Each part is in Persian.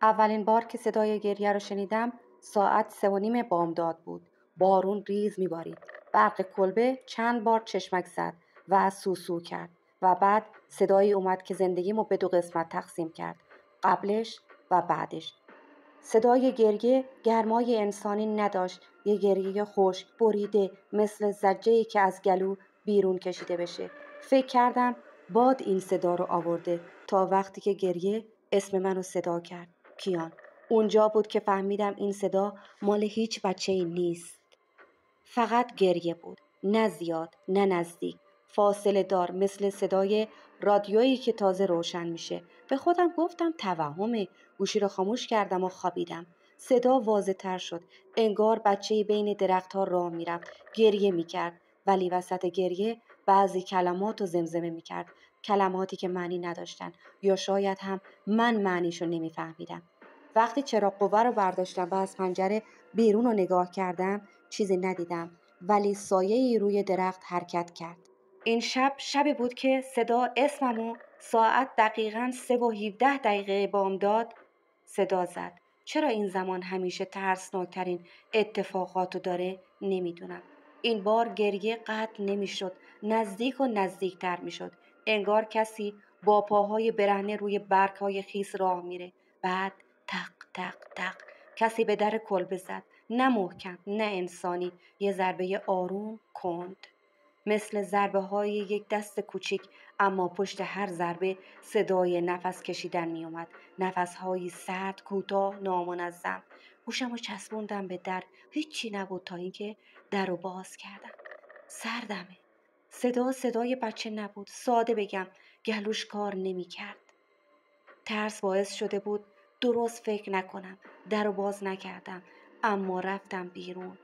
اولین بار که صدای گریه رو شنیدم ساعت 3:30 بامداد بود. بارون ریز می‌بارید. برق کلبه چند بار چشمک زد و سوسو کرد و بعد صدایی اومد که زندگیمو به 2 قسمت تقسیم کرد. قبلش و بعدش. صدای گریه گرمای انسانی نداشت. یه گریه خشک بریده مثل زجه‌ای که از گلو بیرون کشیده بشه. فکر کردم باد این صدا رو آورده تا وقتی که گریه اسم منو صدا کرد. کیان. اونجا بود که فهمیدم این صدا مال هیچ بچه‌ای نیست. فقط گریه بود. نه زیاد، نه نزدیک. فاصله دار مثل صدای رادیویی که تازه روشن میشه. به خودم گفتم توهمه. گوشی رو خاموش کردم و خوابیدم. صدا واضح تر شد. انگار بچه‌ای بین درختها راه میرفت. گریه میکرد. ولی وسط گریه بعضی کلمات رو زمزمه میکرد. کلماتی که معنی نداشتن. یا شاید هم من معنیشو نمیفهمیدم. وقتی چراغ قوه رو برداشتم و از پنجره بیرون رو نگاه کردم چیزی ندیدم، ولی سایه‌ای روی درخت حرکت کرد. این شبی بود که صدا اسممو ساعت دقیقاً 3:17 بامداد صدا زد. چرا این زمان همیشه ترسناکترین اتفاقاتو داره نمیدونم. این بار گریه قطع نمیشد، نزدیک و نزدیکتر میشد. انگار کسی با پاهای برهنه روی برگ‌های خیس راه میره. بعد تق تق تق کسی به در کلبه زد. نه محکم، نه انسانی، یه ضربه آروم کند. مثل ضربه های یک دست کوچیک، اما پشت هر ضربه صدای نفس کشیدن می اومد. نفس های سرد، کوتاه، نامنظم. گوشم رو چسبوندم به در. هیچی نبود تا اینکه در رو باز کردم. سردمه. صدای بچه نبود. ساده بگم گلوش کار نمی کرد. ترس باعث شده بود درست فکر نکنم. در رو باز نکردم، اما رفتم بیرون.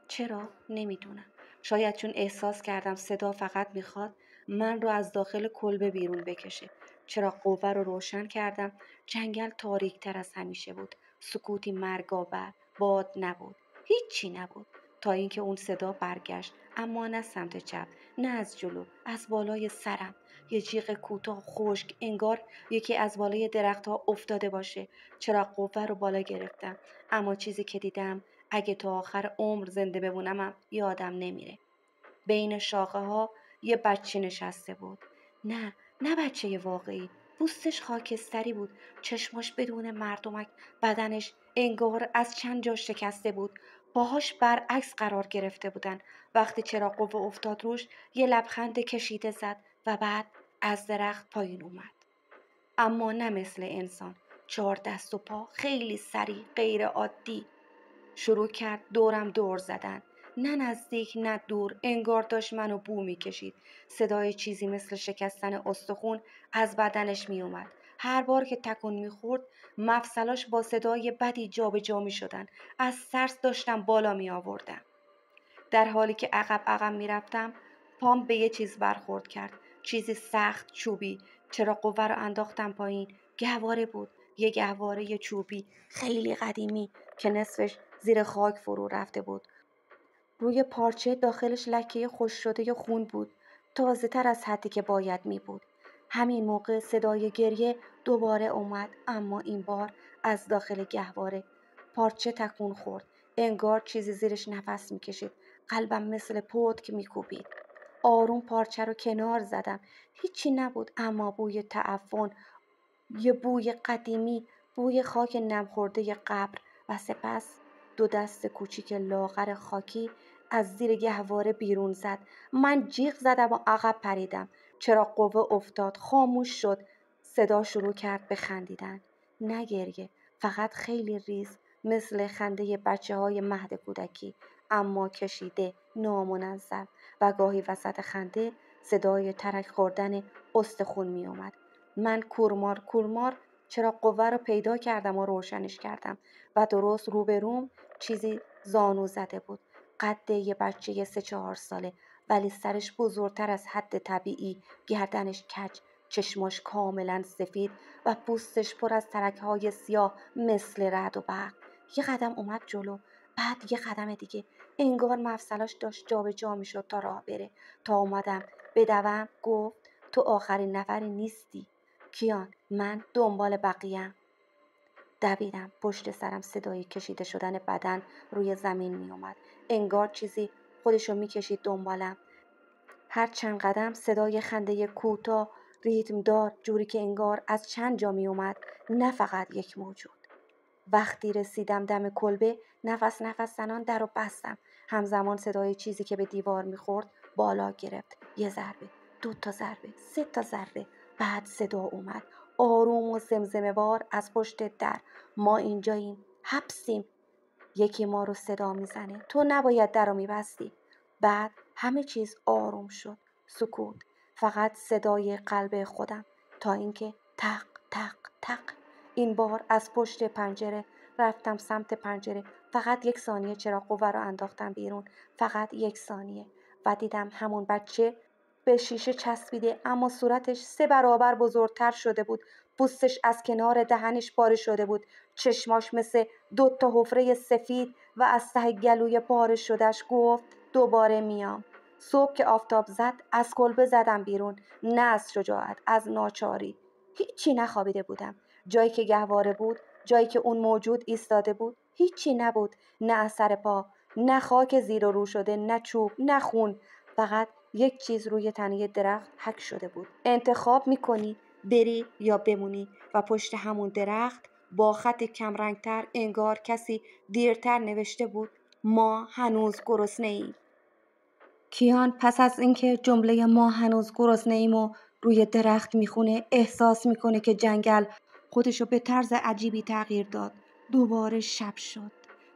چرا؟ نمیدونم. شاید چون احساس کردم صدا فقط میخواد من رو از داخل کلبه بیرون بکشه. چراغ قوه رو روشن کردم. جنگل تاریک تر از همیشه بود. سکوتی مرگاور. باد نبود. هیچی نبود. تا اینکه اون صدا برگشت، اما نه سمت چپ، نه از جلو، از بالای سرم. یه جیغ کوتاه خشک، انگار یکی از بالای درختها افتاده باشه. چراغ قوه رو بالا گرفتم، اما چیزی که دیدم اگه تا آخر عمر زنده بمونم یادم نمیره. بین شاخه ها یه بچه نشسته بود. نه، نه بچه واقعی. پوستش خاکستری بود، چشماش بدون مردمک، بدنش انگار از چند جا شکسته بود. پاهاش برعکس قرار گرفته بودن. وقتی چراغ قوه افتاد روش یه لبخند کشیده زد و بعد از درخت پایین اومد. اما نه مثل انسان. 4 دست و پا، خیلی سریع، غیر عادی. شروع کرد دورم دور زدن. نه نزدیک نه دور، انگار داشت منو بو میکشید. صدای چیزی مثل شکستن استخون از بدنش میومد. هر بار که تکون میخورد مفصلاش با صدای بدی جابجا میشدن. از ترس داشتم بالا می آوردم. در حالی که عقب میرفتم پام به یه چیز برخورد کرد. چیزی سخت چوبی. چرا قوه رو انداختم پایین. گهواره بود. یه گهواره چوبی خیلی قدیمی که نصفش زیر خاک فرو رفته بود. روی پارچه داخلش لکه خوش شده خون بود. تازه تر از حدی که باید می بود. همین موقع صدای گریه دوباره اومد، اما این بار از داخل گهواره. پارچه تکون خورد. انگار چیزی زیرش نفس می کشید. قلبم مثل پتک می کوبید. آروم پارچه رو کنار زدم. هیچی نبود، اما بوی تعفن، یه بوی قدیمی، بوی خاک نمخورده قبر. و سپس 2 دست کوچیک لاغر خاکی از زیر گهواره بیرون زد. من جیغ زدم و عقب پریدم. چراغ قوه افتاد، خاموش شد. صدا شروع کرد به خندیدن. نه گریه، فقط خیلی ریز، مثل خنده بچه‌های مهد کودکی، اما کشیده، نامنظم. و گاهی وسط خنده صدای ترک خوردن استخون می اومد. من کورمار چراغ قوه رو پیدا کردم و روشنش کردم و درست روبروم چیزی زانو زده بود. قد یه بچه 3-4 ساله، ولی سرش بزرگتر از حد طبیعی، گردنش کج، چشماش کاملا سفید و پوستش پر از ترک‌های سیاه مثل رعد و برق. یه قدم اومد جلو، بعد یه قدم دیگه. انگار مفصلاش داشت جابجا میشد تا راه بره. تا اومدم بدوم گفت تو آخرین نفری نیستی کیان، من دنبال بقیه‌ام. دویدم. پشت سرم صدای کشیده شدن بدن روی زمین می اومد. انگار چیزی خودشو می کشید دنبالم. هر چند قدم صدای خنده کوتاه ریتم دار، جوری که انگار از چند جا می اومد، نه فقط یک موجود. وقتی رسیدم دم کلبه، نفس زنان در رو بستم. همزمان صدای چیزی که به دیوار میخورد بالا گرفت. یه ضربه، 2 تا ضربه، 3 تا ضربه. بعد صدا اومد، آروم و زمزمه وار از پشت در: ما اینجاییم، حبسیم. یکی ما رو صدا میزنه، تو نباید در رو میبستی. بعد همه چیز آروم شد. سکوت. فقط صدای قلب خودم، تا اینکه تق تق تق. این بار از پشت پنجره رفتم سمت پنجره. فقط 1 ثانیه چراغ قوه رو انداختم بیرون. فقط 1 ثانیه. و دیدم همون بچه به شیشه چسبیده، اما صورتش 3 برابر بزرگتر شده بود. پوستش از کنار دهنش پاره شده بود. چشماش مثل 2 تا حفره سفید و از ته گلوی پاره شدهش. گفت دوباره میام. صبح که آفتاب زد از کلبه زدم بیرون، نه از شجاعت، از ناچاری. هیچی نخوابیده بودم. جایی که گهواره بود، جایی که اون موجود ایستاده بود، هیچی نبود. نه اثر پا، نه خاک زیر و رو شده، نه چوب، نه خون. فقط یک چیز روی تنه درخت حک شده بود. انتخاب میکنی بری یا بمونی. و پشت همون درخت با خط کمرنگتر انگار کسی دیرتر نوشته بود: ما هنوز گرسنه ایم. کیان پس از اینکه جمله ما هنوز گرسنه ایم و روی درخت میخونه، احساس میکنه که جنگل خودشو به طرز عجیبی تغییر داد. دوباره شب شد.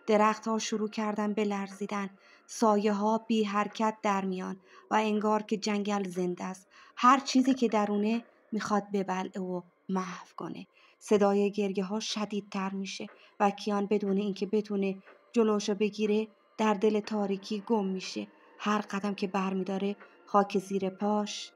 درختها شروع کردن به لرزیدن. سایه ها بی حرکت در میان و انگار که جنگل زنده است. هر چیزی که درونه میخواد ببلعه و محو کنه. صدای گریه ها شدیدتر میشه و کیان بدون اینکه بتونه جلوشو بگیره در دل تاریکی گم میشه. هر قدم که برمیداره خاک زیر پاش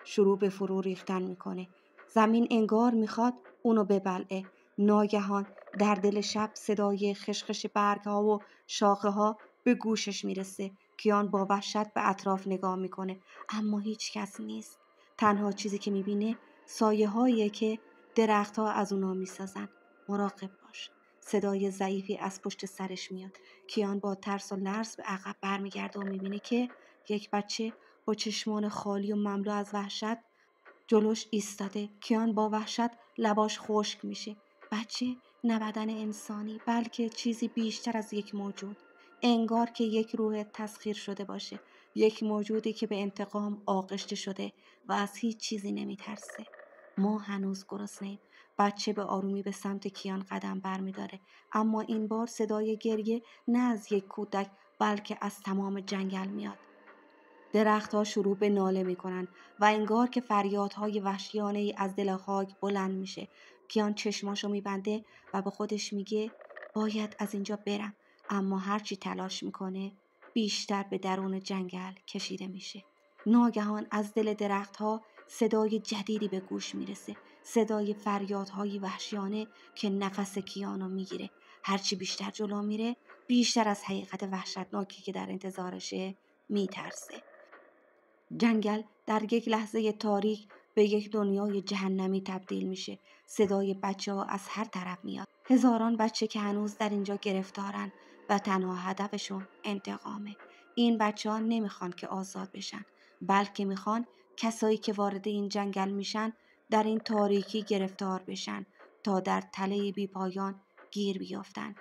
شروع به فرو ریختن میکنه. زمین انگار میخواد اونو ببلعه. ناگهان در دل شب صدای خشخش برگها و شاخه ها به گوشش میرسه. کیان با وحشت به اطراف نگاه میکنه، اما هیچ کس نیست. تنها چیزی که میبینه سایه هاییه که درختها از اونا میسازن. مراقب باش. صدای ضعیفی از پشت سرش میاد. کیان با ترس و لرز به عقب برمیگرده و میبینه که یک بچه با چشمان خالی و مملو از وحشت جلوش ایستاده. کیان با وحشت لباش خشک میشه. بچه نه بدن انسانی، بلکه چیزی بیشتر از یک موجود. انگار که یک روح تسخیر شده باشه. یک موجودی که به انتقام آغشته شده و از هیچ چیزی نمیترسه. ما هنوز گرسنه‌ایم. بچه به آرومی به سمت کیان قدم برمیداره، اما این بار صدای گریه نه از یک کودک بلکه از تمام جنگل میاد. درختها شروع به ناله میکنن و انگار که فریادهای وحشیانه ای از دل خاک بلند میشه. کیان چشماشو میبنده و به خودش میگه باید از اینجا برم، اما هرچی تلاش میکنه بیشتر به درون جنگل کشیده میشه. ناگهان از دل درختها صدای جدیدی به گوش میرسه. صدای فریادهای وحشیانه که نفس کیانو میگیره. هرچی بیشتر جلو میره بیشتر از حقیقت وحشتناکی که در انتظارشه میترسه. جنگل در یک لحظه تاریک به یک دنیای جهنمی تبدیل میشه. صدای بچه‌ها از هر طرف میاد. هزاران بچه که هنوز در اینجا گرفتارن و تنها هدفشون انتقامه. این بچه‌ها نمیخوان که آزاد بشن، بلکه میخوان کسایی که وارد این جنگل میشن در این تاریکی گرفتار بشن تا در تله بی پایان گیر بیافتن.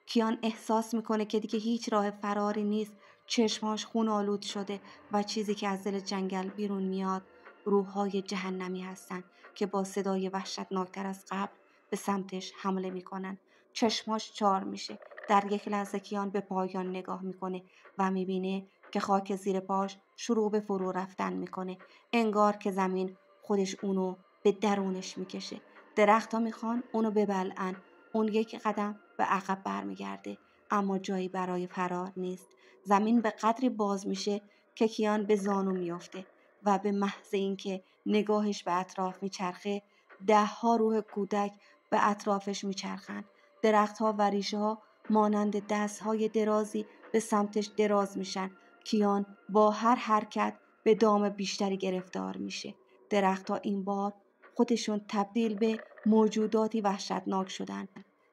کیان احساس میکنه که دیگه هیچ راه فراری نیست. چشماش خون آلود شده و چیزی که از دل جنگل بیرون میاد روح‌های جهنمی هستن که با صدای وحشتناکتر از قبل به سمتش حمله میکنن. چشماش چار میشه. در یک لحظه کیان به پایان نگاه میکنه و میبینه که خاک زیر پاش شروع به فرو رفتن میکنه. انگار که زمین خودش اونو به درونش میکشه. درخت‌ها میخوان اونو ببلعن. اون یک قدم به عقب برمیگرده، اما جایی برای فرار نیست. زمین به قدری باز میشه که کیان به زانو میافته و به محض اینکه نگاهش به اطراف میچرخه 10 روح کودک به اطرافش میچرخن. درختها و ریشه ها مانند دستهای درازی به سمتش دراز میشن. کیان با هر حرکت به دام بیشتری گرفتار میشه. درختها این بار خودشون تبدیل به موجوداتی وحشتناک شدن.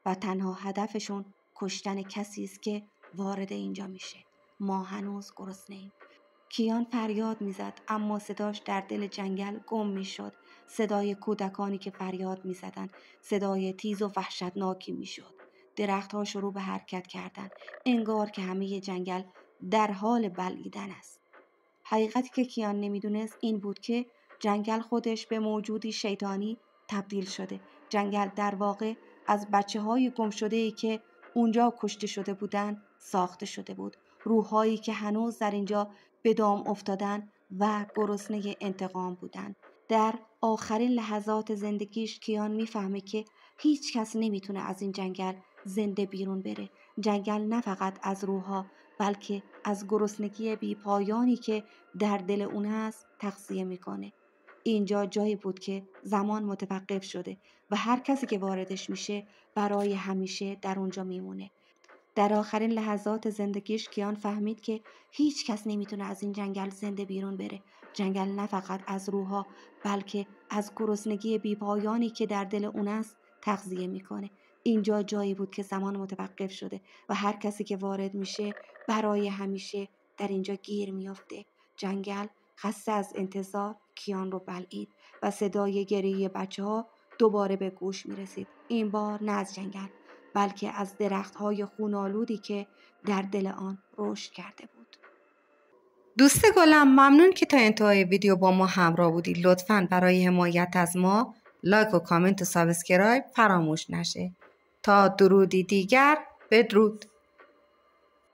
و تنها هدفشون کشتن کسی است که وارد اینجا میشه. ما هنوز گرسنه‌ایم. کیان فریاد میزد، اما صداش در دل جنگل گم میشد. صدای کودکانی که فریاد میزدند، صدای تیز و وحشتناکی میشد. درختها شروع به حرکت کردند، انگار که همه جنگل در حال بلعیدن است. حقیقتی که کیان نمیدونست این بود که جنگل خودش به موجودی شیطانی تبدیل شده. جنگل در واقع از بچه‌های گمشده‌ای که اونجا کشته شده بودند ساخته شده بود. روح‌هایی که هنوز در اینجا به دام افتادن و گرسنه انتقام بودند. در آخرین لحظات زندگیش کیان میفهمه که هیچ کس نمیتونه از این جنگل زنده بیرون بره. جنگل نه فقط از روح‌ها بلکه از گرسنگی بی پایانی که در دل اون هست تغذیه میکنه. اینجا جایی بود که زمان متوقف شده و هر کسی که واردش میشه برای همیشه در اونجا میمونه. در آخرین لحظات زندگیش کیان فهمید که هیچ کس نمیتونه از این جنگل زنده بیرون بره. جنگل نه فقط از روح‌ها بلکه از گرسنگی بی پایانی که در دل اون است تغذیه میکنه. اینجا جایی بود که زمان متوقف شده و هر کسی که وارد میشه برای همیشه در اینجا گیر میافته. جنگل خسته از انتظار کیان رو بلعید و صدای گریه بچه‌ها دوباره به گوش میرسید. این بار نه از جنگل بلکه از درخت‌های خون‌آلودی که در دل آن رشد کرده بود. دوست گلم، ممنون که تا انتهای ویدیو با ما همراه بودی. لطفاً برای حمایت از ما لایک و کامنت و سابسکرایب فراموش نشه. تا درودی دیگر، بدرود.